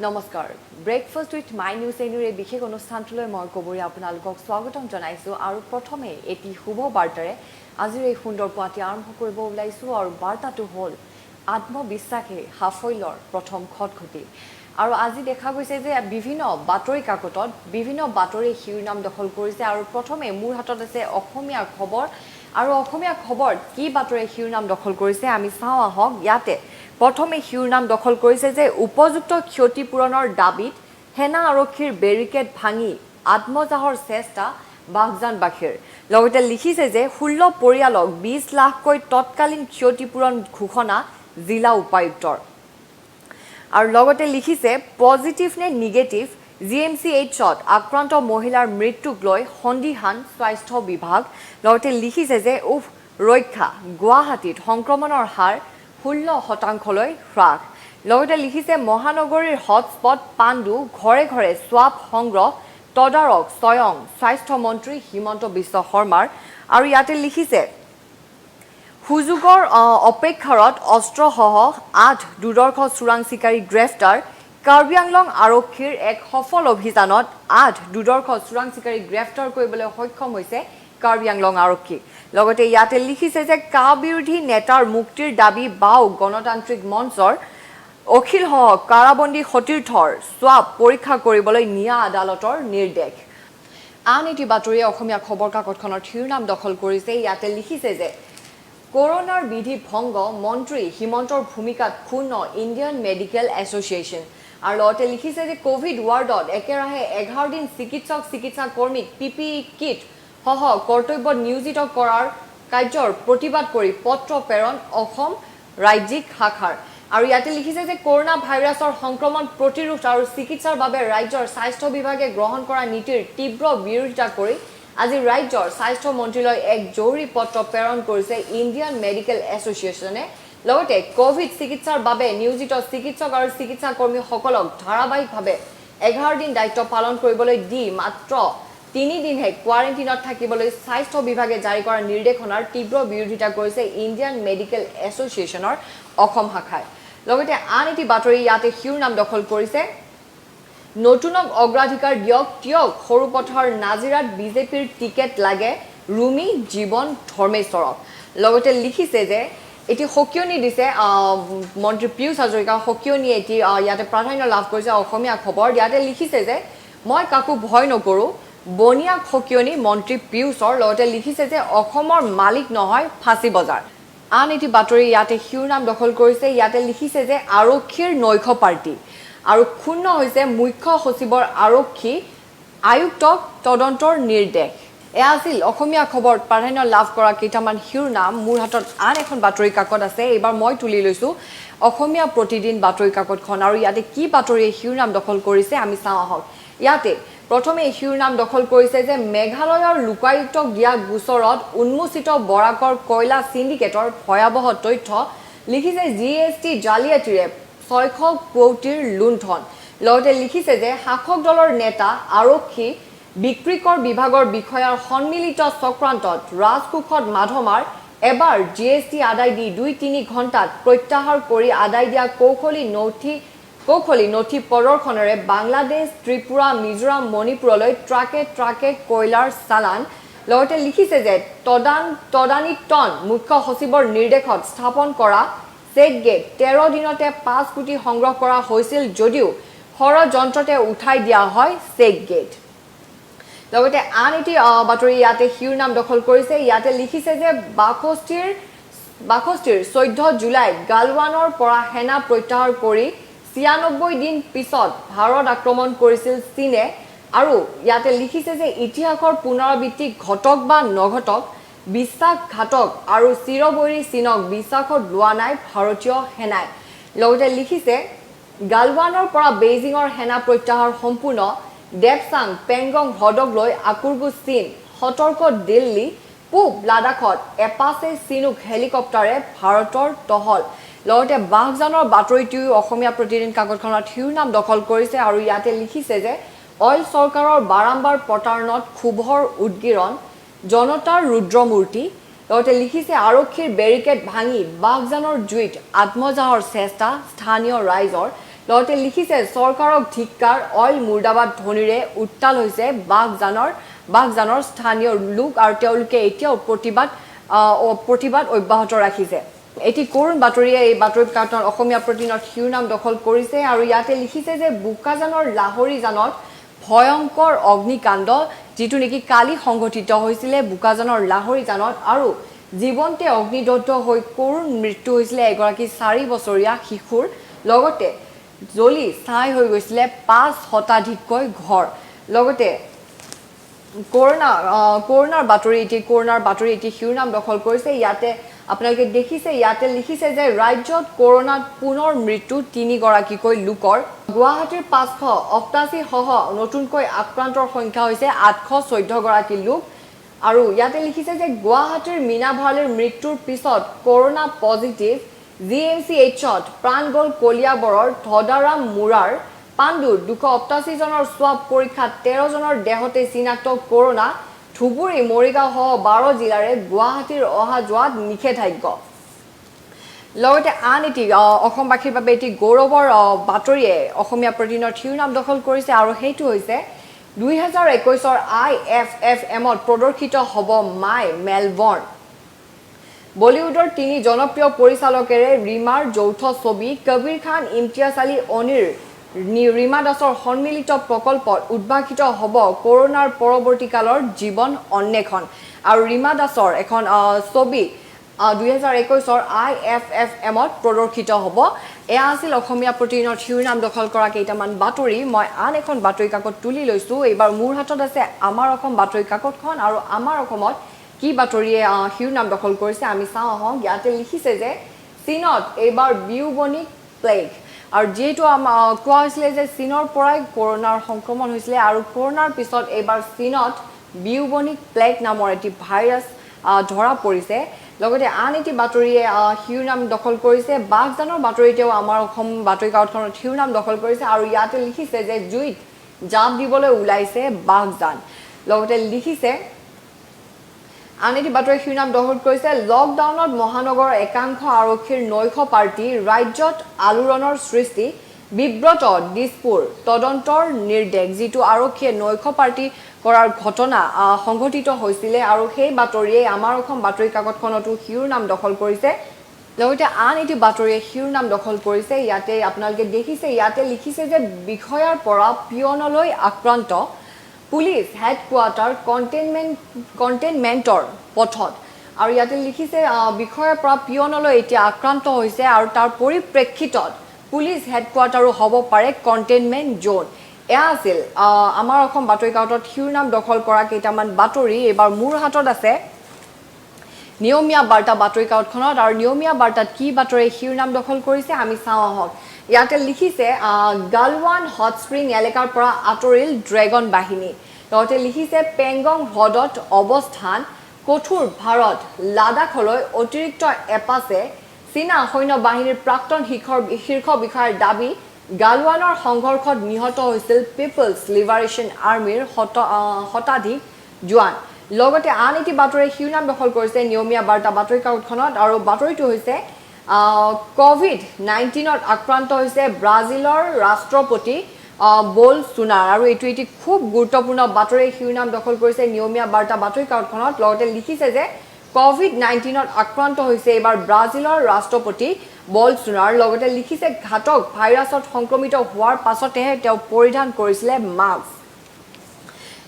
নমস্কাৰ breakfast with my news এনুৰ এই বিশেষ অনুষ্ঠানটোলৈ মই কবৰী আপোনালোকক স্বাগতম জনাইছোঁ আৰু প্ৰথমে এটি শুভ বাৰ্তাৰে আজিৰ এই সুন্দৰ পুৱাটি আৰম্ভ কৰিব ওলাইছোঁ আৰু বাৰ্তাটো হ'ল আত্মবিশ্বাসে সাফল্যৰ প্ৰথম খটখটি আৰু আজি দেখা গৈছে যে বিভিন্ন বাতৰি কাকতত বিভিন্ন বাতৰি শিৰোনাম দখল কৰিছে আৰু প্ৰথমে মোৰ হাতত আছে অসমীয়া খবৰ আৰু অসমীয়া খবৰ কি বাতৰি শিৰোনাম দখল কৰিছে আমি চাওঁ আহক ইয়াতে প্ৰথমে শিৰোনাম দখল কৰিছে যে উপযুক্ত ক্ষতিপূৰণৰ দাবীত সেনা আৰক্ষীৰ বেৰিকেড ভাঙি আত্মজাহৰ চেষ্টা বাগজানবাসীৰ লগতে লিখিছে যে 16 পৰিয়ালক 20 লাখকৈ তৎকালীন ক্ষতিপূৰণ ঘোষণা জিলা উপায়ুক্তৰ আৰু লগতে লিখিছে পজিটিভ নে নিগেটিভ জিএমচিএইচত আক্ৰান্ত মহিলাৰ মৃত্যুক লৈ সন্দিহান স্বাস্থ্য বিভাগ লগতে লিখিছে যে ৰক্ষা গুৱাহাটীত সংক্ৰমণৰ হাৰ 16% হ্ৰাস লগতে লিখিছে মহানগৰীৰ হটস্পট পাণ্ডু ঘৰে ঘৰে সোৱাব সংগ্ৰহ তদাৰক স্বয়ং স্বাস্থ্যমন্ত্ৰী হিমন্ত বিশ্ব শৰ্মাৰ আৰু ইয়াতে লিখিছে সুযোগৰ অপেক্ষাৰত অস্ত্ৰসহ 8 দুৰ্ধৰ্ষ চোৰাং চিকাৰী গ্ৰেফতাৰ কাৰ্বি আংলং আৰক্ষীৰ এক সফল অভিযানত 8 দুৰ্ধৰ্ষ চোৰাং চিকাৰী গ্ৰেফতাৰ কৰিবলৈ সক্ষম হৈছে কাৰ্বি আংলং আৰক্ষী লগতে ইয়াতে লিখিছে যে কা বিৰোধী নেতাৰ মুক্তিৰ দাবী বাও গণতান্ত্ৰিক মঞ্চৰ অখিল কাৰাবন্দী সতীৰ্থৰ সোৱাব পৰীক্ষা কৰিবলৈ নিয়া আদালতৰ নিৰ্দেশ আন এটি বাতৰিয়ে অসমীয়া খবৰ কাকতখনৰ শিৰোনাম দখল কৰিছে ইয়াতে লিখিছে যে কৰোনাৰ বিধি ভংগ মন্ত্ৰী হিমন্তৰ ভূমিকাত ক্ষুণ্ণ ইণ্ডিয়ান মেডিকেল এছ'চিয়েশ্যন আৰু লগতে লিখিছে যে কোভিড ৱাৰ্ডত একেৰাহে 11 দিন চিকিৎসা কৰ্মীক পিপিই কিট সহ কৰ্তব্যত নিয়োজিত কৰাৰ কাৰ্যৰ প্ৰতিবাদ কৰি পত্ৰ প্ৰেৰণ অসম ৰাজ্যিক শাখাৰ আৰু ইয়াতে লিখিছে যে কৰোনা ভাইৰাছৰ সংক্ৰমণ প্ৰতিৰোধ আৰু চিকিৎসাৰ বাবে ৰাজ্যৰ স্বাস্থ্য বিভাগে গ্ৰহণ কৰা নীতিৰ তীব্ৰ বিৰোধিতা কৰি আজি ৰাজ্যৰ স্বাস্থ্য মন্ত্ৰীলৈ এক জৰুৰী পত্ৰ প্ৰেৰণ কৰিছে ইণ্ডিয়ান মেডিকেল এছ'চিয়েশ্যনে লগতে কোভিড চিকিৎসাৰ বাবে নিয়োজিত চিকিৎসক আৰু চিকিৎসা কৰ্মীসকলক ধাৰাবাহিকভাৱে 11 দিন দায়িত্ব পালন কৰিবলৈ দি মাত্ৰ 3 দিনহে কোৱাৰেণ্টিনত থাকিবলৈ স্বাস্থ্য বিভাগে জাৰি কৰা নিৰ্দেশনাৰ তীব্ৰ বিৰোধিতা কৰিছে ইণ্ডিয়ান মেডিকেল এছ'চিয়েশ্যনৰ অসম শাখাই লগতে আন এটি বাতৰি ইয়াতে শিৰোনাম দখল কৰিছে নতুনক অগ্ৰাধিকাৰ দিয়ক সৰুপথাৰ নাজিৰাত বিজেপিৰ টিকেট লাগে ৰুমি জীৱন ধৰ্মেশ্বৰক লগতে লিখিছে যে এটি সকিয়নি দিছে মন্ত্ৰী পিয়ুষ হাজৰিকা সকিয়নি এটি ইয়াতে প্ৰাধান্য লাভ কৰিছে অসমীয়া খবৰ ইয়াতে লিখিছে যে মই কাকো ভয় নকৰো বনিয়া সকিয়নি মন্ত্ৰী পিয়ুষৰ লগতে লিখিছে যে অসমৰ মালিক নহয় ফাঁচী বজাৰ আন এটি বাতৰি ইয়াতে শিৰোনাম দখল কৰিছে ইয়াতে লিখিছে যে আৰক্ষীৰ নৈশ পাৰ্টি আৰু ক্ষুণ্ণ হৈছে মুখ্য সচিবৰ আৰক্ষী আয়ুক্তক তদন্তৰ নিৰ্দেশ এয়া আছিল অসমীয়া খবৰত প্ৰাধান্য লাভ কৰা কেইটামান শিৰোনাম মোৰ হাতত আন এখন বাতৰি কাকত আছে এইবাৰ মই তুলি লৈছোঁ অসমীয়া প্ৰতিদিন বাতৰি কাকতখন আৰু ইয়াতে কি বাতৰিয়ে শিৰোনাম দখল কৰিছে আমি চাওঁ আহক ইয়াতে প্ৰথমে শিৰোনাম দখল কৰিছে যে মেঘালয়ৰ লোকায়ুক্তক দিয়া গোচৰত উন্মোচিত বৰাকৰ কয়লা সিন্ডিকেটৰ ভয়াৱহ তথ্য লিখিছে জিএছটি জালিয়াতিৰে 600 কোটিৰ লুণ্ঠন লগতে লিখিছে যে শাসক দলৰ নেতা আৰক্ষী বিক্ৰীকৰ বিভাগৰ বিষয়াৰ সন্মিলিত চক্ৰান্তত ৰাজকোষত মাধমাৰ এবাৰ জিএছটি আদায় দি 2-3 ঘণ্টাত প্ৰত্যাহাৰ কৰি আদায় দিয়া কৌশলী নথি প্ৰদৰ্শনেৰে বাংলাদেশ ত্ৰিপুৰা মিজোৰাম মণিপুৰলৈ ট্ৰাকে কয়লাৰ চালান লগতে লিখিছে যে তদানীতন মুখ্য সচিবৰ নিৰ্দেশত স্থাপন কৰা চেক গেট 13 দিনতে 5 কোটি সংগ্ৰহ কৰা হৈছিল যদিও ষড়যন্ত্ৰতে উঠাই দিয়া হয় চেক গেট লগতে আন এটি বাতৰি ইয়াতে শিৰোনাম দখল কৰিছে ইয়াতে লিখিছে যে বাখস্তিৰ 14 জুলাইত গালৱানৰ পৰা সেনা প্ৰত্যাহাৰ কৰি 96 দিন পিছত ভাৰত আক্ৰমণ কৰিছিল চীনে আৰু ইয়াতে লিখিছে যে ইতিহাসৰ পুনৰাবৃত্তি ঘটক বা নঘটক বিশ্বাসঘাতক আৰু চিৰবৈৰী চীনক বিশ্বাসত লোৱা নাই ভাৰতীয় সেনাই লগতে লিখিছে গালৱানৰ পৰা বেইজিঙৰ সেনা প্ৰত্যাহাৰ সম্পূৰ্ণ দেৱচাং পেংগং হ্ৰদক লৈ আকুৰগো চীন সতৰ্ক দিল্লী পূব লাডাখত এপাচে চিনুক হেলিকপ্টাৰে ভাৰতৰ টহল লগতে বাগজানৰ বাতৰিটোও অসমীয়া প্ৰতিদিন কাকতখনত শিৰোনাম দখল কৰিছে আৰু ইয়াতে লিখিছে যে অইল চৰকাৰৰ বাৰম্বাৰ প্ৰতাৰণত ক্ষোভৰ উদগিৰণ জনতাৰ ৰুদ্ৰমূৰ্তি লগতে লিখিছে আৰক্ষীৰ বেৰিকেড ভাঙি বাগজানৰ জুইত আত্মজাহৰ চেষ্টা স্থানীয় ৰাইজৰ লগতে লিখিছে চৰকাৰক ধিক্কাৰ অইল মুৰ্দাবাদ ধ্বনিৰে উত্তাল হৈছে বাঘজানৰ স্থানীয় লোক আৰু তেওঁলোকে এতিয়াও প্ৰতিবাদ অব্যাহত ৰাখিছে এটি কৰুণ বাতৰিয়ে এই বাতৰি কাকতৰ অসমীয়া প্ৰতিদিনৰ শিৰোনাম দখল কৰিছে আৰু ইয়াতে লিখিছে যে বুকাজানৰ লাহৰি জানত ভয়ংকৰ অগ্নিকাণ্ড যেটো নেকি কালি সংঘটিত হৈছিলে বুকাজানৰ লাহৰি জানত আৰু জীৱন্তে অগ্নিদগ্ধ হৈ কৰুণ মৃত্যু হৈছিলে এগৰাকী 4 বছৰীয়া শিশুৰ লগতে জ্বলি ছাই হৈ গৈছিলে 5 শতাধিককৈ ঘৰ লগতে কৰোনাৰ বাতৰি এটি শিৰোনাম দখল কৰিছে ইয়াতে আপোনালোকে দেখিছে ইয়াতে লিখিছে যে ৰাজ্যত কৰোনাত পুনৰ মৃত্যু 3 গৰাকীকৈ লোকৰ গুৱাহাটীৰ 588 সহ নতুনকৈ আক্ৰান্তৰ সংখ্যা হৈছে 814 গৰাকী লোক আৰু ইয়াতে লিখিছে যে গুৱাহাটীৰ মীনা ভৰালীৰ মৃত্যুৰ পিছত কৰোনা পজিটিভ জিএমচিএইচত প্ৰাণ গ'ল কলিয়াবৰৰ ধদাৰাম মুৰাৰ পাণ্ডুৰ 288 জনৰ স্বাব পৰীক্ষাত 13 জনৰ দেহতে চিনাক্ত কৰোনা ধুবুৰী মৰিগাঁও সহ 12 জিলাৰে গুৱাহাটীৰ অহা যোৱাত নিষেধাজ্ঞ লগতে আন এটি অসমবাসীৰ বাবে এটি গৌৰৱৰ বাতৰিয়ে অসমীয়া প্ৰতিদিনৰ শিৰোনাম দখল কৰিছে আৰু সেইটো হৈছে 2021 IFFMত প্ৰদৰ্শিত হ'ব মাই মেলবৰ্ণ বলিউডৰ 3 জনপ্ৰিয় পৰিচালকেৰে ৰিমাৰ যৌথ ছবি কবিৰ খান ইমতিয়াজ আলী অনিৰ ৰীমা দাসৰ সন্মিলিত প্ৰকল্পত উদ্ভাসিত হ'ব কৰোনাৰ পৰৱৰ্তী কালৰ জীৱন অন্বেষণ আৰু ৰীমা দাসৰ এখন ছবি 2021 IFFMত প্ৰদৰ্শিত হ'ব এয়া আছিল অসমীয়া প্ৰতিদিনৰ শিৰোনাম দখল কৰা কেইটামান বাতৰি মই আন এখন বাতৰি কাকত তুলি লৈছো এইবাৰ মোৰ হাতত আছে আমাৰ অসম বাতৰি কাকতখন আৰু আমাৰ অসমত কি বাতৰিয়ে শিৰোনাম দখল কৰিছে আমি চাওঁ আহক ইয়াতে লিখিছে যে চীনত এইবাৰ বিউবনিক প্লেগ আৰু যেটো কোৱা হৈছিলে যে চীনৰ পৰাই কৰোনাৰ সংক্ৰমণ হৈছিলে আৰু কৰোনাৰ পিছত এইবাৰ চীনত বিউবনিক প্লেগ নামৰ এটি ভাইৰাছ ধৰা পৰিছে লগতে আন এটি বাতৰিয়ে শিৰোনাম দখল কৰিছে বাঘজানৰ বাতৰিতেও আমাৰ অসম বাতৰি কাকতখনৰ শিৰোনাম দখল কৰিছে আৰু ইয়াতে লিখিছে যে জুইত জাপ দিবলৈ ওলাইছে বাঘজান লগতে লিখিছে আন এটি বাতৰি শিৰোনাম দখল কৰিছে লকডাউনত মহানগৰ একাংশ আৰক্ষীৰ নৈশ পাৰ্টি ৰাজ্যত আলোড়নৰ সৃষ্টি বিব্ৰত দিছপুৰ তদন্তৰ নিৰ্দেশ যেটো আৰক্ষীয়ে নৈশ পাৰ্টি কৰাৰ ঘটনা সংঘটিত হৈছিলে আৰু সেই বাতৰিয়ে আমাৰ অসম বাতৰি কাকতখনতো শিৰোনাম দখল কৰিছে লগতে আন এটি বাতৰিয়ে শিৰোনাম দখল কৰিছে ইয়াতে আপোনালোকে দেখিছে ইয়াতে লিখিছে যে বিষয়াৰ পৰা পিয়নলৈ আক্ৰান্ত পুলিচ হেডকোৱাৰ্টাৰ কণ্টেইনমেণ্টৰ পথত আৰু ইয়াতে লিখিছে বিষয়াৰ পৰা পিয়নলৈ এতিয়া আক্ৰান্ত হৈছে আৰু তাৰ পৰিপ্ৰেক্ষিতত পুলিচ হেডকোৱাৰ্টাৰো হ'ব পাৰে কণ্টেইনমেণ্ট জোন এয়া আছিল আমাৰ অসম বাতৰি কাকতত শিৰোনাম দখল কৰা কেইটামান বাতৰি এইবাৰ মোৰ হাতত আছে নিয়মীয়া বাৰ্তা বাতৰি কাকতখনত আৰু নিয়মীয়া বাৰ্তাত কি বাতৰি শিৰোনাম দখল কৰিছে আমি চাওঁ আহক ইয়াতে লিখিছে গালৱান হট স্প্ৰিং এলেকাৰ পৰা আঁতৰিল ড্ৰেগন বাহিনী লগতে লিখিছে পেংগং হ্ৰদত অৱস্থান কঠোৰ ভাৰত লাডাখলৈ অতিৰিক্ত এপাছে চীনা সৈন্য বাহিনীৰ প্ৰাক্তন শীৰ্ষ বিষয়াৰ দাবী গালৱানৰ সংঘৰ্ষত নিহত হৈছিল পিপলছ লিবাৰেশ্যন আৰ্মিৰ শতাধিক জোৱান লগতে আন এটি বাতৰি শিৰোনাম দখল কৰিছে নিয়মীয়া বাৰ্তা বাতৰি কাকতখনত আৰু বাতৰিটো হৈছে COVID-19ত আক্ৰান্ত হৈছে ব্ৰাজিলৰ ৰাষ্ট্ৰপতি বলসোনাৰ আৰু এটো এটি খুব গুৰুত্বপূৰ্ণ বাতৰি শিৰোনাম দখল কৰিছে নিয়মীয়া বাৰ্তা বাতৰি কাকতখনত লগতে লিখিছে যে COVID-19ত আক্ৰান্ত হৈছে এবাৰ ব্ৰাজিলৰ ৰাষ্ট্ৰপতি বলসোনাৰ লগতে লিখিছে ঘাতক ভাইৰাছত সংক্ৰমিত হোৱাৰ পাছতেহে তেওঁ পৰিধান কৰিছিলে মাস্ক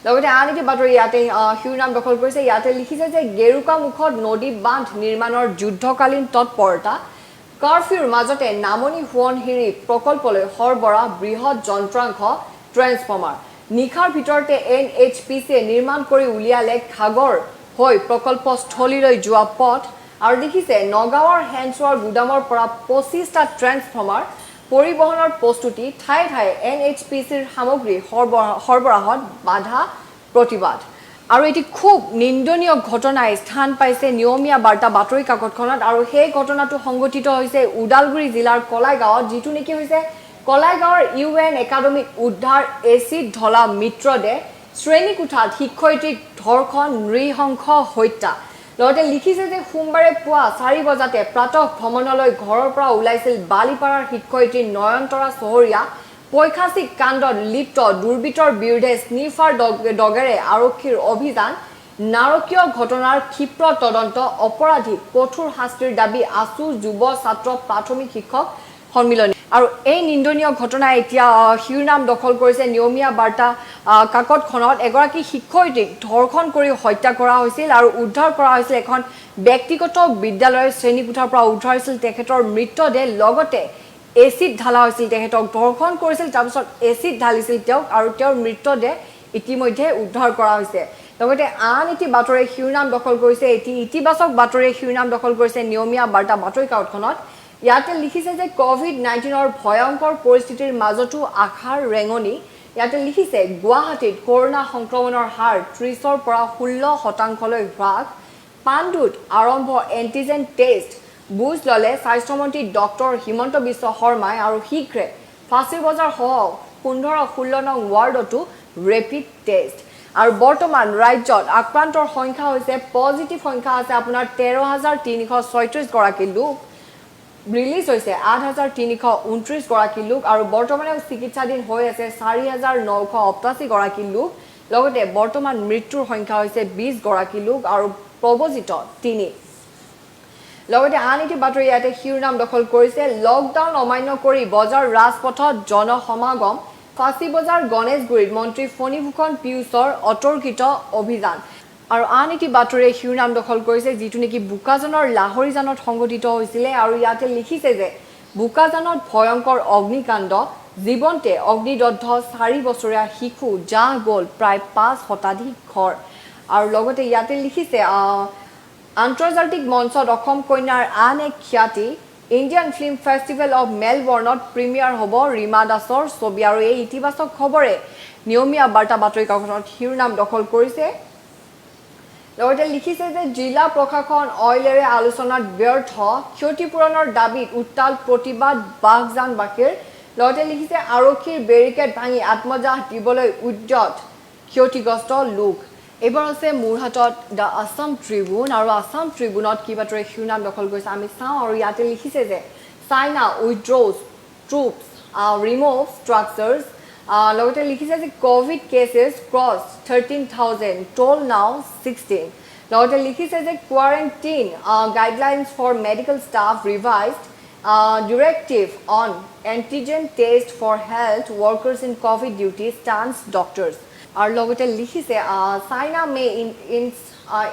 লগতে আন এটি বাতৰি ইয়াতে শিৰোনাম দখল কৰিছে ইয়াতে লিখিছে যে গেৰুকা মুখত নদী বান্ধ নিৰ্মাণৰ যুদ্ধকালীন তৎপৰতা কাৰফিউৰ মাজতে নামনি সোৱণশিৰি প্ৰকল্পলৈ সৰবৰাহ বৃহৎ যন্ত্ৰাংশ ট্ৰেন্সফৰ্মাৰ নিখাৰ ভিতৰতে NHPCয়ে নিৰ্মাণ কৰি উলিয়ালে খাগৰ হৈ প্ৰকল্পস্থলীলৈ যোৱা পথ আৰু দেখিছে নগাঁৱৰ হেনচোৱাৰ গুদামৰ পৰা 25টা ট্ৰেন্সফৰ্মাৰ পৰিবহনৰ প্ৰস্তুতি ঠায়ে ঠায়ে NHPCৰ সামগ্ৰী সৰবৰাহত বাধা প্ৰতিবাদ আৰু এটি খুব নিন্দনীয় ঘটনাই স্থান পাইছে নিয়মীয়া বাৰ্তা বাতৰি কাকতখনত আৰু সেই ঘটনাটো সংঘটিত হৈছে উদালগুৰি জিলাৰ কলাইগাঁৱত যেটো নেকি হৈছে কলাইগাঁৱৰ UN একাডেমিক উদ্ধাৰ এচিড ঢলা মিত্ৰদে শ্ৰেণীকোঠাত শিক্ষয়িত্ৰীক ধৰ্ষণ নৃশংস হত্যা লগতে লিখিছে যে সোমবাৰে পুৱা 4 বজাতে প্ৰাতঃ ভ্ৰমণলৈ ঘৰৰ পৰা ওলাইছিল বালিপাৰাৰ শিক্ষয়িত্ৰী নয়নতৰা চহৰীয়া পৈশাচিক কাণ্ডত লিপ্ত দুৰ্বৃত্তৰ বিৰুদ্ধে স্নিফাৰ ডগেৰে আৰক্ষীৰ অভিযান নাৰকীয় ঘটনাৰ ক্ষিপ্ৰ তদন্ত অপৰাধীক কঠোৰ শাস্তিৰ দাবী আছু যুৱ ছাত্ৰ প্ৰাথমিক শিক্ষক সন্মিলনী আৰু এই নিন্দনীয় ঘটনা এতিয়া শিৰোনাম দখল কৰিছে নিয়মীয়া বাৰ্তা কাকতখনত এগৰাকী শিক্ষয়িত্ৰীক ধৰ্ষণ কৰি হত্যা কৰা হৈছিল আৰু উদ্ধাৰ কৰা হৈছিল এখন ব্যক্তিগত বিদ্যালয়ৰ শ্ৰেণীকোঠাৰ পৰা উদ্ধাৰ হৈছিল তেখেতৰ মৃতদেহ লগতে এচিড ঢালা হৈছিল তেখেতক ধৰ্ষণ কৰিছিল তাৰপিছত এচিড ঢালিছিল তেওঁক আৰু তেওঁৰ মৃতদেহ ইতিমধ্যে উদ্ধাৰ কৰা হৈছে লগতে আন এটি বাতৰি শিৰোনাম দখল কৰিছে এটি ইতিবাচক বাতৰি শিৰোনাম দখল কৰিছে নিয়মীয়া বাৰ্তা বাতৰি কাকতখনত ইয়াতে লিখিছে যে কোভিড-19ৰ ভয়ংকৰ পৰিস্থিতিৰ মাজতো আশাৰ ৰেঙনি ইয়াতে লিখিছে গুৱাহাটীত কৰোনা সংক্ৰমণৰ হাৰ 30ৰ পৰা 16% হ্ৰাস পাণ্ডুত আৰম্ভ এন্টিজেন টেষ্ট বুজ ললে স্বাস্থ্যমন্ত্ৰী ডক্টৰ হিমন্ত বিশ্ব শৰ্মাই আৰু শীঘ্ৰে ফাঁচীৰ বজাৰ সহ 15-16 নং ৱাৰ্ডতো ৰেপিড টেষ্ট আৰু বৰ্তমান ৰাজ্যত আক্ৰান্তৰ সংখ্যা হৈছে পজিটিভ সংখ্যা আছে আপোনাৰ 13,336 গৰাকী লোক ৰিলিজ হৈছে 8,329 গৰাকী লোক আৰু বৰ্তমানে চিকিৎসাধীন হৈ আছে 4,988 গৰাকী লোক লগতে বৰ্তমান মৃত্যুৰ সংখ্যা হৈছে 20 গৰাকী লোক আৰু প্ৰব্ৰজিত 3 লগতে আন এটি বাতৰি ইয়াতে শিৰোনাম দখল কৰিছে লকডাউন অমান্য কৰি বজাৰ ৰাজপথত জনসমাগম ফাঁচী বজাৰ গণেশগুৰিত মন্ত্ৰী ফণীভূষণ পিউষৰ অতৰ্কিত অভিযান আৰু আন এটি বাতৰিয়ে শিৰোনাম দখল কৰিছে যিটো নেকি বুকাজানৰ লাহৰীজানত সংঘটিত হৈছিলে আৰু ইয়াতে লিখিছে যে বুকাজানত ভয়ংকৰ অগ্নিকাণ্ড জীৱন্তে অগ্নিদগ্ধ 4 বছৰীয়া শিশু জাহ গ'ল প্ৰায় 5 শতাধিক ঘৰ আৰু লগতে ইয়াতে লিখিছে আন্তৰ্জাতিক মঞ্চত অসম কন্যাৰ আন এক খ্যাতি ইণ্ডিয়ান ফিল্ম ফেষ্টিভেল অফ মেলবৰ্ণত প্ৰিমিয়াৰ হ'ব ৰীমা দাসৰ ছবি আৰু এই ইতিবাচক খবৰে নিয়মীয়া বাৰ্তা বাতৰি কাকতত শিৰোনাম দখল কৰিছে লগতে লিখিছে যে জিলা প্ৰশাসন অইলেৰে আলোচনাত ব্যৰ্থ ক্ষতিপূৰণৰ দাবীত উত্তাল প্ৰতিবাদ বাগজানবাসীৰ লগতে লিখিছে আৰক্ষীৰ বেৰিকেড ভাঙি আত্মজাহ দিবলৈ উদ্যত ক্ষতিগ্ৰস্ত লোক এবাৰ আছে মোৰ হাতত দ্য আছাম ট্ৰিবিউন আৰু আছাম ট্ৰিবিউনত কি বাতৰি শিৰোনাম দখল কৰিছে আমি চাওঁ আৰু ইয়াতে লিখিছে যে চাইনা উইথড্ৰজ ট্ৰুপছ ৰিমুভ ষ্ট্ৰাকচাৰ্ছ লগতে লিখিছে যে কোভিড কেছেছ ক্ৰছ 13,000 টোল নাও 16 লগতে লিখিছে যে quarantine guidelines for medical staff revised directive on antigen test for health workers in covid duty stands doctors আৰু লগতে লিখিছে China may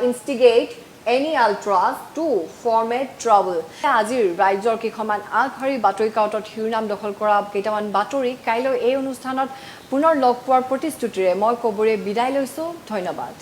instigate any ultras to foment trouble আজিৰ ৰাজ্যৰ কেইখনমান আগশাৰীৰ বাতৰি কাকতত শিৰোনাম দখল কৰা কেইটামান বাতৰি কাইলৈ এই অনুষ্ঠানত পুনৰ লগ পোৱাৰ প্ৰতিশ্ৰুতিৰে মই কবৰে বিদায় লৈছোঁ ধন্যবাদ